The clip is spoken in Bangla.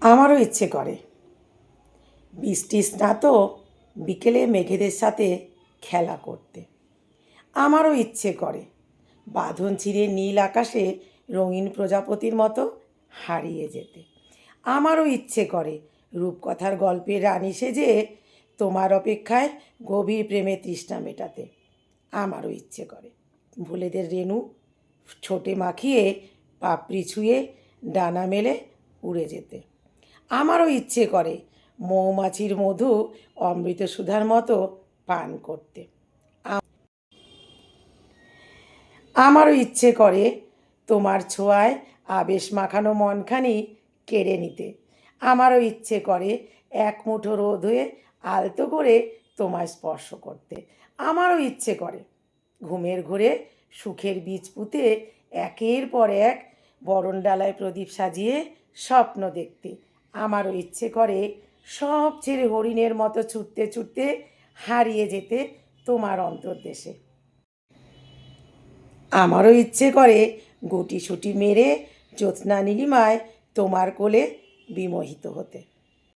আমারও ইচ্ছে করে বৃষ্টি স্নাত বিকেলে মেঘেদের সাথে খেলা করতে। আমারও ইচ্ছে করে বাঁধন ছিঁড়ে নীল আকাশে রঙিন প্রজাপতির মতো হারিয়ে যেতে। আমারও ইচ্ছে করে রূপকথার গল্পের রানী সেজে তোমার অপেক্ষায় গভীর প্রেমের তৃষ্ণা মেটাতে। আমারও ইচ্ছে করে ভুলেদের রেণু ছোটে মাখিয়ে পাপড়ি ছুঁয়ে ডানা মেলে উড়ে যেতে। আমারও ইচ্ছে করে মৌমাছির মধু অমৃত সুধার মতো পান করতে। আমারও ইচ্ছে করে তোমার ছোঁয়ায় আবেশ মাখানো মনখানি কেড়ে নিতে। আমারও ইচ্ছে করে এক মুঠো রোদ হয়ে আলতো করে তোমায় স্পর্শ করতে। আমারও ইচ্ছে করে ঘুমের ঘোরে সুখের বীজ পুঁতে একের পর এক বরণডালায় প্রদীপ সাজিয়ে স্বপ্ন দেখতে। আমারও ইচ্ছে করে সব ছেড়ে হরিণের মতো ছুটতে ছুটতে হারিয়ে যেতে তোমার অন্তর্দেশে। আমারও ইচ্ছে করে গুটিসুটি মেরে জ্যোৎস্না নীলিমায় তোমার কোলে বিমোহিত হতে।